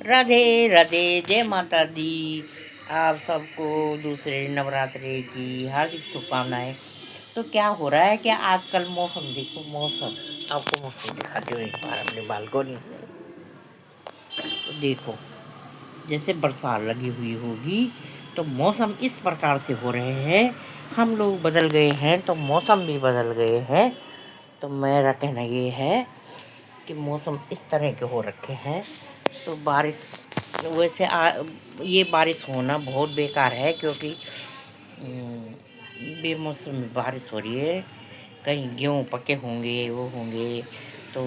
राधे राधे, जय माता दी। आप सबको दूसरे नवरात्रि की हार्दिक शुभकामनाएं। तो क्या हो रहा है कि आजकल मौसम देखो, मौसम आपको मौसम दिखाती हूँ एक बार अपने बालकोनी से। तो देखो, जैसे बरसात लगी हुई होगी, तो मौसम इस प्रकार से हो रहे हैं। हम लोग बदल गए हैं तो मौसम भी बदल गए हैं। तो मेरा कहना ये है कि मौसम इस तरह के हो रखे हैं। तो बारिश वैसे ये बारिश होना बहुत बेकार है, क्योंकि बेमौसम में बारिश हो रही है। कहीं गेहूँ पके होंगे, वो होंगे, तो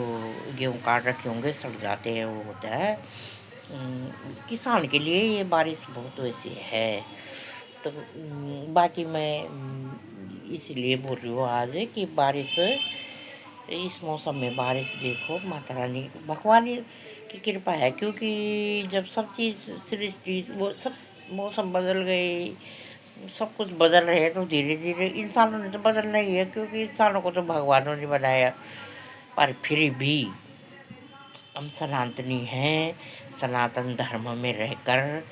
गेहूँ काट रखे होंगे, सड़ जाते हैं, वो होता है। किसान के लिए ये बारिश बहुत वैसी है। तो बाकी मैं इसीलिए बोल रही हूँ आज कि बारिश, इस मौसम में बारिश देखो, माता रानी भगवान की कृपा है। क्योंकि जब सब चीज़ सृष्टि वो सब मौसम बदल गए, सब कुछ बदल रहे हैं, तो धीरे धीरे इंसानों ने तो बदलना ही है, क्योंकि इंसानों को तो भगवानों ने बनाया। पर फिर भी हम सनातनी हैं। सनातन धर्म में रहकर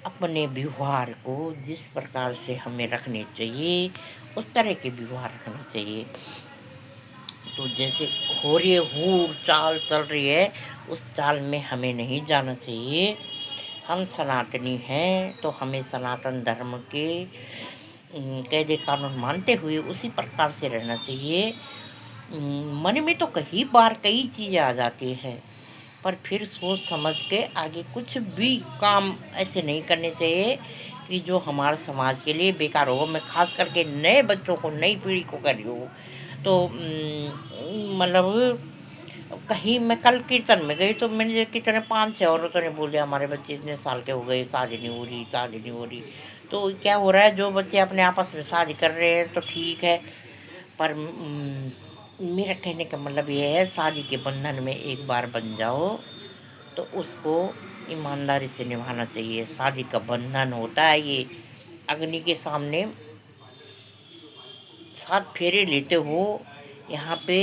अपने व्यवहार को जिस प्रकार से हमें रखने चाहिए, उस तरह के व्यवहार रखने चाहिए। तो जैसे हो रही है, हूर चाल चल रही है, उस चाल में हमें नहीं जाना चाहिए। हम सनातनी हैं तो हमें सनातन धर्म के कायदे कानून मानते हुए उसी प्रकार से रहना चाहिए। मन में तो कई बार कई चीज़ें आ जाती हैं, पर फिर सोच समझ के आगे कुछ भी काम ऐसे नहीं करने चाहिए कि जो हमारे समाज के लिए बेकार हो। मैं खास करके नए बच्चों को, नई पीढ़ी को कर रही हूँ। तो मतलब कहीं मैं कल कीर्तन में गई, तो मैंने कितने 5-6 औरतों ने बोल दिया हमारे बच्चे इतने साल के हो गए, शादी नहीं हो रही, शादी नहीं हो रही। तो क्या हो रहा है, जो बच्चे अपने आपस में शादी कर रहे हैं तो ठीक है, पर मेरा कहने का मतलब ये है, शादी के बंधन में एक बार बन जाओ तो उसको ईमानदारी से निभाना चाहिए। शादी का बंधन होता है ये, अग्नि के सामने 7 फेरे लेते हो। यहाँ पे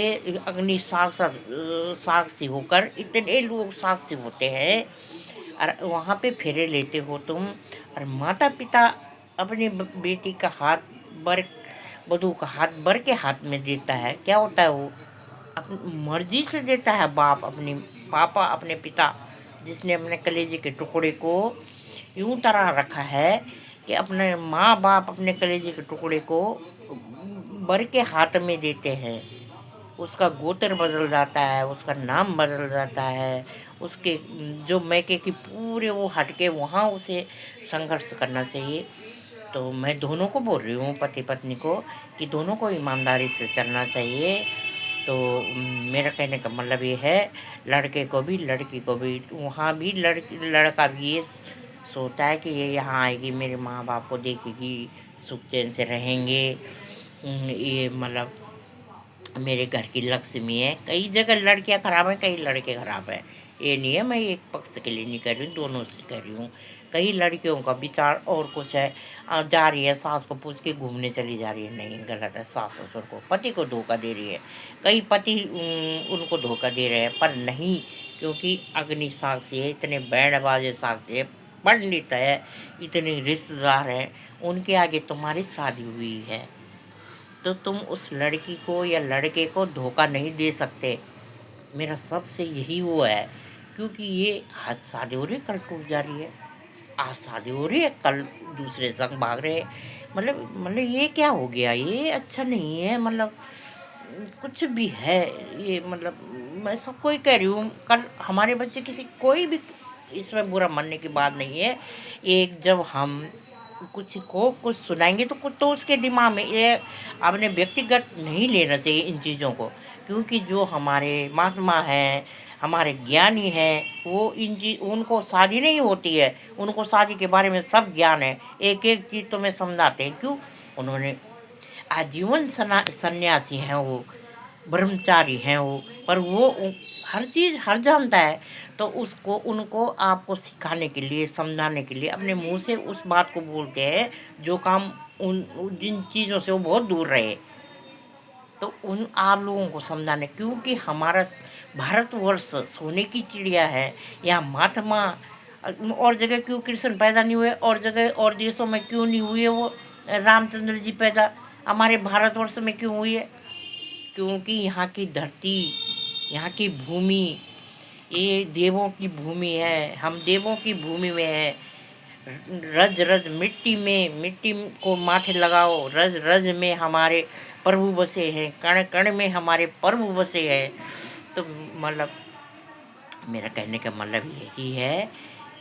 अग्नि साक्षी होकर इतने लोग साक्षी होते हैं, और वहाँ पे फेरे लेते हो तुम। और माता पिता अपनी बेटी का हाथ, बर वधू का हाथ बर के हाथ में देता है। क्या होता है वो, अपनी मर्जी से देता है। बाप अपनी, पापा अपने पिता, जिसने अपने कलेजे के टुकड़े को यूं तरह रखा है कि अपने माँ बाप अपने कलेजे के टुकड़े को बर के हाथ में देते हैं। उसका गोत्र बदल जाता है, उसका नाम बदल जाता है, उसके जो मैके की पूरे वो हटके वहाँ उसे संघर्ष करना चाहिए। तो मैं दोनों को बोल रही हूँ, पति पत्नी को, कि दोनों को ईमानदारी से चलना चाहिए। तो मेरा कहने का मतलब ये है, लड़के को भी लड़की को भी, वहाँ भी लड़का भी ये सोचता है कि ये यहाँ आएगी, मेरे माँ बाप को देखेगी, सुख चैन से रहेंगे। ये मतलब मेरे घर की लक्ष्मी है। कई जगह लड़कियां खराब हैं, कई लड़के खराब हैं। ये नहीं है, मैं एक पक्ष के लिए नहीं कर रही हूँ, दोनों से कर रही हूँ। कई लड़कियों का विचार और कुछ है, जा रही है सास को पूछ के घूमने चली जा रही है, नहीं, गलत है। सास ससुर को, पति को धोखा दे रही है। कई पति उनको धोखा दे रहे हैं, पर नहीं, क्योंकि अग्नि साक्षी है, इतने बैंड बाजे साक्षी है, पंडित है, इतने रिश्तेदार हैं, उनके आगे तुम्हारी शादी हुई है। तो तुम उस लड़की को या लड़के को धोखा नहीं दे सकते। मेरा सबसे यही वो है, क्योंकि ये आज शादी हो रही है, कल टूट जा रही है। आज शादी हो रही है, कल दूसरे संग भाग रहे हैं। मतलब ये क्या हो गया, ये अच्छा नहीं है। मतलब कुछ भी है ये, मतलब मैं सबको ही कह रही हूँ, कल हमारे बच्चे किसी, कोई भी इसमें बुरा मानने की बात नहीं है। एक जब हम कुछ को कुछ सुनाएंगे तो कुछ तो उसके दिमाग में ये, अपने व्यक्तिगत नहीं लेना चाहिए इन चीज़ों को। क्योंकि जो हमारे महात्मा हैं, हमारे ज्ञानी हैं, वो इन चीज, उनको शादी नहीं होती है, उनको शादी के बारे में सब ज्ञान है। एक एक चीज़ तो मैं समझाते हैं, क्यों, उन्होंने आजीवन सन्यासी हैं वो, ब्रह्मचारी हैं वो, पर वो हर चीज़ हर जानता है। तो उसको, उनको आपको सिखाने के लिए, समझाने के लिए अपने मुंह से उस बात को बोलते हैं जो काम जिन चीज़ों से वो बहुत दूर रहे। तो उन आप लोगों को समझाने, क्योंकि हमारा भारतवर्ष सोने की चिड़िया है। यहाँ महात्मा और जगह क्यों कृष्ण पैदा नहीं हुए, और जगह और देशों में क्यों नहीं हुए वो रामचंद्र जी पैदा, हमारे भारतवर्ष में क्यों हुई है? क्योंकि यहाँ की धरती, यहाँ की भूमि, ये देवों की भूमि है, हम देवों की भूमि में है। रज रज मिट्टी में, मिट्टी को माथे लगाओ, रज रज में हमारे प्रभु बसे हैं, कण कण में हमारे प्रभु बसे हैं। तो मतलब मेरा कहने का मतलब यही है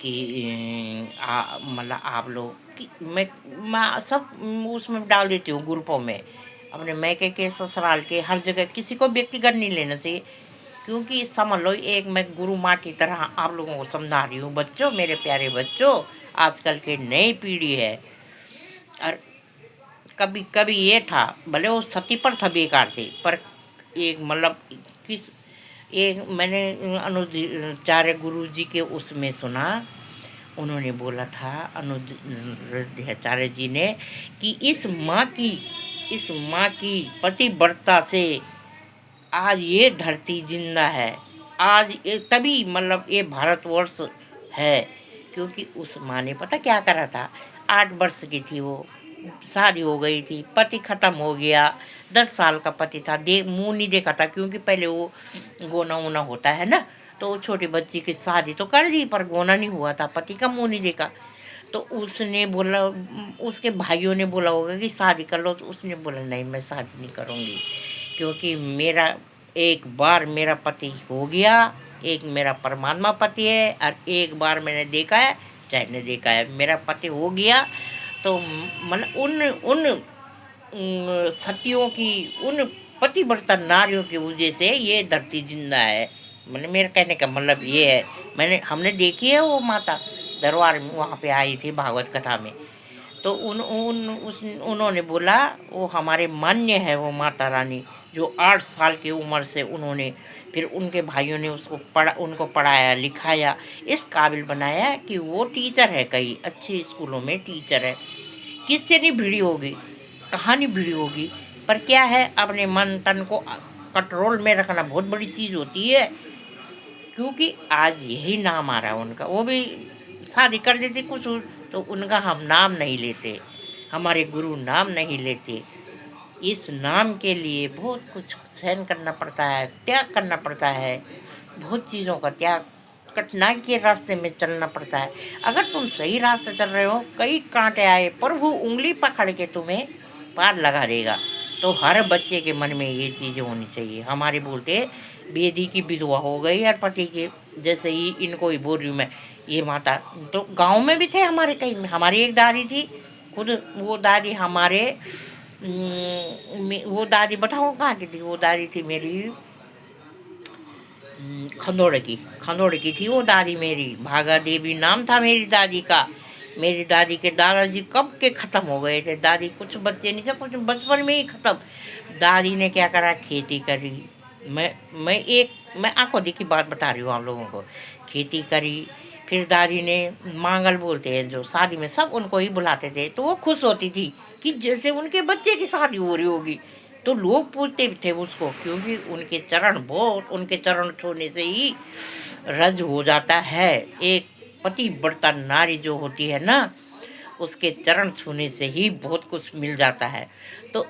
कि मतलब आप लोग कि मैं सब उसमें डाल देती हूँ ग्रुपों में, अपने मैके के ससुराल के हर जगह, किसी को व्यक्तिगत नहीं लेना चाहिए। क्योंकि समझ लो एक मैं गुरु माँ की तरह आप लोगों को समझा रही हूँ। बच्चों, मेरे प्यारे बच्चों, आजकल के नई पीढ़ी है, और कभी कभी ये था, भले वो सती पर था बेकार थे, पर एक मतलब किस एक मैंने अनुचार्य गुरु जी के उसमें सुना, उन्होंने बोला था अनुरुद्धाचार्य जी ने कि इस माँ की पतिव्रता से आज ये धरती जिंदा है, आज ये तभी मतलब ये भारतवर्ष है। क्योंकि उस माँ ने पता क्या करा था, 8 वर्ष की थी वो, शादी हो गई थी, पति खत्म हो गया, 10 साल का पति था, मुंह नहीं देखा था, क्योंकि पहले वो गोना वोना होता है ना, तो वो छोटी बच्ची की शादी तो कर दी पर गोना नहीं हुआ था, पति का मुंह नहीं देखा। तो उसने बोला, उसके भाइयों ने बोला होगा कि शादी कर लो, तो उसने बोला नहीं, मैं शादी नहीं करूँगी, क्योंकि मेरा एक बार मेरा पति हो गया, एक मेरा परमात्मा पति है, और एक बार मैंने देखा है, चाहे नहीं देखा है, मेरा पति हो गया। तो मतलब उन उन सतियों की, उन पतिव्रता नारियों की वजह से ये धरती जिंदा है। मैंने, मेरा कहने का मतलब ये है, हमने देखी है वो माता दरबार में, वहाँ पे आई थी भागवत कथा में। तो उन्होंने बोला वो हमारे मान्य है वो माता रानी, जो 8 साल की उम्र से उन्होंने, फिर उनके भाइयों ने उनको पढ़ाया लिखाया, इस काबिल बनाया कि वो टीचर है, कई अच्छे स्कूलों में टीचर है। किससे नहीं भिड़ी होगी, कहाँ नहीं भिड़ी होगी, पर क्या है, अपने मन तन को कंट्रोल में रखना बहुत बड़ी चीज़ होती है। क्योंकि आज यही नाम आ रहा है उनका, वो भी शादी कर देते कुछ, तो उनका हम नाम नहीं लेते, हमारे गुरु नाम नहीं लेते। इस नाम के लिए बहुत कुछ सहन करना पड़ता है, त्याग करना पड़ता है, बहुत चीज़ों का त्याग, कठिनाई के रास्ते में चलना पड़ता है। अगर तुम सही रास्ते चल रहे हो, कई कांटे आए, प्रभु उंगली पकड़ के तुम्हें पार लगा देगा। तो हर बच्चे के मन में ये चीज़ें होनी चाहिए। हमारे बोलते बेदी की विधवा हो गई और पति के, जैसे ही इनको ही बोल रही हूँ मैं, ये माता तो गांव में भी थे हमारे, कई में हमारी एक दादी थी खुद, वो दादी हमारे वो दादी बताओ कहाँ की थी, वो दादी थी मेरी खंदोड़ की थी वो दादी मेरी, भागा देवी नाम था मेरी दादी का। मेरी दादी के दादाजी कब के ख़त्म हो गए थे, दादी कुछ बच्चे नहीं थे, कुछ बचपन में ही ख़त्म। दादी ने क्या करा, खेती करी। मैं आंखों देखी बात बता रही हूँ आप लोगों को, खेती करी। फिर दादी ने मांगल बोलते हैं जो, शादी में सब उनको ही बुलाते थे, तो वो खुश होती थी कि जैसे उनके बच्चे की शादी हो रही होगी। तो लोग पूछते भी थे उसको, क्योंकि उनके चरण, बहुत उनके चरण छूने से ही रज हो जाता है। एक पतिव्रता नारी जो होती है ना, उसके चरण छूने से ही बहुत कुछ मिल जाता है। तो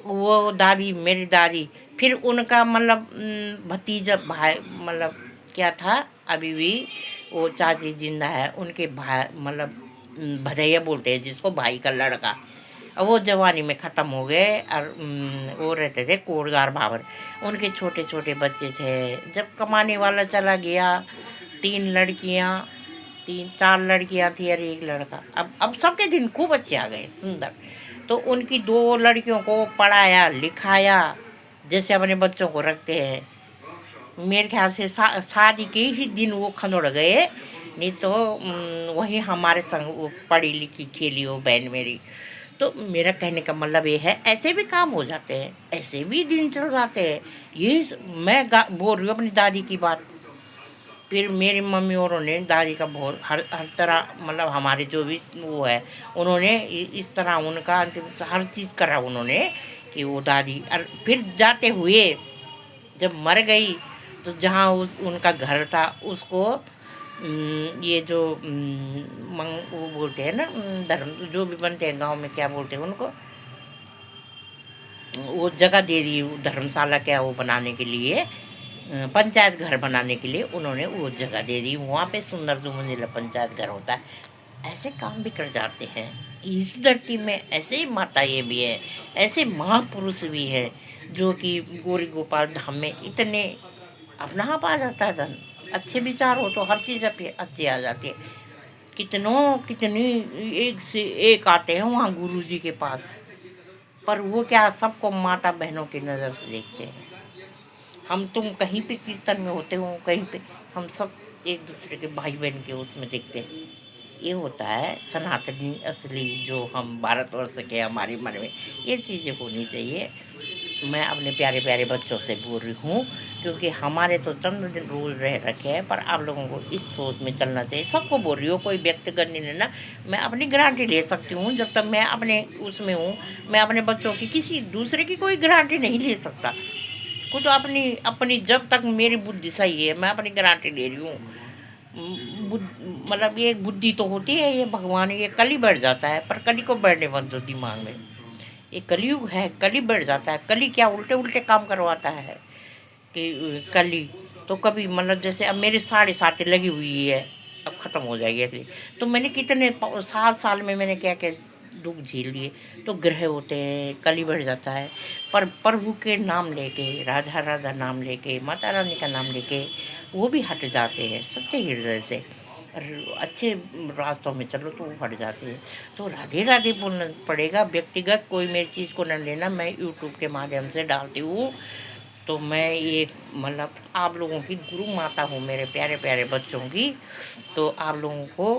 वो दादी, मेरी दादी, फिर उनका मतलब भतीजा भाई, मतलब क्या था, अभी भी वो चाची जिंदा है, उनके भाई मतलब भदैया बोलते हैं जिसको, भाई का लड़का, और वो जवानी में ख़त्म हो गए। और वो रहते थे कोटगार भावर, उनके छोटे छोटे बच्चे थे। जब कमाने वाला चला गया, 3 लड़कियां, 3 4 लड़कियां थी और एक लड़का। अब सबके दिन खूब अच्छे आ गए, सुंदर। तो उनकी 2 लड़कियों को पढ़ाया लिखाया, जैसे अपने बच्चों को रखते हैं। मेरे ख्याल से शादी के ही दिन वो खनोड़ गए, नहीं तो वही हमारे संग वो पढ़ी लिखी खेली वो बहन मेरी। तो मेरा कहने का मतलब ये है, ऐसे भी काम हो जाते हैं, ऐसे भी दिन चल जाते हैं। ये मैं बोल रही हूँ अपनी दादी की बात। फिर मेरी मम्मी औरों ने दादी का बहुत हर हर तरह, मतलब हमारे जो भी वो है, उन्होंने इस तरह उनका अंतिम हर चीज़ करा उन्होंने, कि वो दादी। और फिर जाते हुए जब मर गई, तो जहाँ उनका घर था उसको ये जो वो बोलते हैं ना, धर्म जो भी बनते हैं गांव में, क्या बोलते हैं उनको, वो जगह दे दी धर्मशाला क्या वो बनाने के लिए, पंचायत घर बनाने के लिए उन्होंने वो जगह दे दी। वहाँ पे सुंदर 2 मंजिला पंचायत घर होता है। ऐसे काम भी कर जाते हैं इस धरती में। ऐसे ही माताएं भी हैं, ऐसे महापुरुष भी हैं जो कि गौरी गोपाल धाम में इतने अपना आप आ जाता है धन। अच्छे विचार हो तो हर चीज़ अच्छी आ जाती है। कितनों कितनी एक से एक आते हैं वहाँ गुरु जी के पास, पर वो क्या सबको माता बहनों की नज़र से देखते हैं। हम तुम कहीं पे कीर्तन में होते हो, कहीं पे, हम सब एक दूसरे के भाई बहन के उसमें देखते हैं। ये होता है सनातनी असली जो हम भारतवर्ष के हमारे मन में ये चीज़ें होनी चाहिए। मैं अपने प्यारे प्यारे बच्चों से बोल रही हूँ, क्योंकि हमारे तो चंद दिन रूल रह रखे हैं, पर आप लोगों को इस सोच में चलना चाहिए। सबको बोल रही हूँ, कोई व्यक्तिगत नहीं लेना। मैं अपनी गारंटी ले सकती हूँ जब तक मैं अपने उसमें हूँ। मैं अपने बच्चों की किसी दूसरे की कोई गारंटी नहीं ले सकता। खुद अपनी अपनी जब तक मेरी बुद्धि सही है मैं अपनी गारंटी ले रही हूँ। मतलब ये बुद्धि तो होती है, ये भगवान ये कली बढ़ जाता है, पर कली को बढ़ने मत दो दिमाग में। ये कलयुग है, कली बढ़ जाता है। कली क्या उल्टे उल्टे काम करवाता है कि कली तो कभी मतलब जैसे अब मेरी 7.5 लगी हुई है, अब ख़त्म हो जाएगी अगली। तो मैंने कितने 7 साल में मैंने क्या क्या दुख झेल लिए। तो ग्रह होते हैं, कली बढ़ जाता है, पर प्रभु के नाम लेके, राधा राधा नाम लेके, माता रानी का नाम लेके वो भी हट जाते हैं सत्य हृदय से। और अच्छे रास्तों में चलो तो वो हट जाते हैं। तो राधे राधे बोलना पड़ेगा। व्यक्तिगत कोई मेरी चीज़ को न लेना, मैं यूट्यूब के माध्यम से डालती हूँ। तो मैं ये मतलब आप लोगों की गुरु माता हूँ, मेरे प्यारे प्यारे बच्चों की। तो आप लोगों को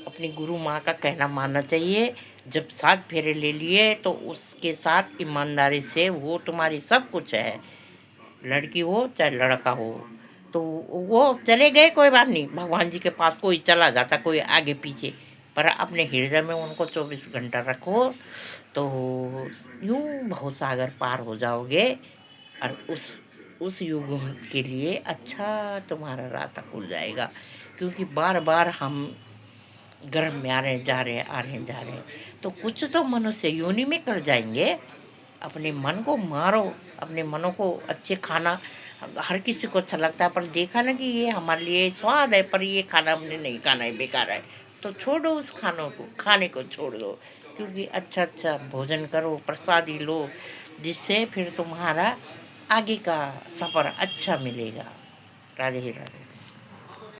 अपनी गुरु माँ का कहना मानना चाहिए। जब 7 फेरे ले लिए तो उसके साथ ईमानदारी से, वो तुम्हारी सब कुछ है, लड़की हो चाहे लड़का हो। तो वो चले गए कोई बात नहीं, भगवान जी के पास कोई चला जाता, कोई आगे पीछे, पर अपने हृदय में उनको 24 घंटा रखो। तो यूं भवसागर पार हो जाओगे। और उस युग के लिए अच्छा तुम्हारा रास्ता खुल जाएगा। क्योंकि बार बार हम गर्भ में आ रहे हैं, जा रहे हैं, आ रहे हैं, जा रहे हैं। तो कुछ तो मनुष्य योनि में कर जाएंगे। अपने मन को मारो, अपने मनों को अच्छे खाना, हर किसी को अच्छा लगता है, पर देखा ना कि ये हमारे लिए स्वाद है, पर ये खाना हमने नहीं खाना है, बेकार है। तो छोड़ो उस खानों को, खाने को छोड़ दो। क्योंकि अच्छा अच्छा भोजन करो, प्रसादी लो, जिससे फिर तुम्हारा आगे का सफ़र अच्छा मिलेगा। राधे राधे।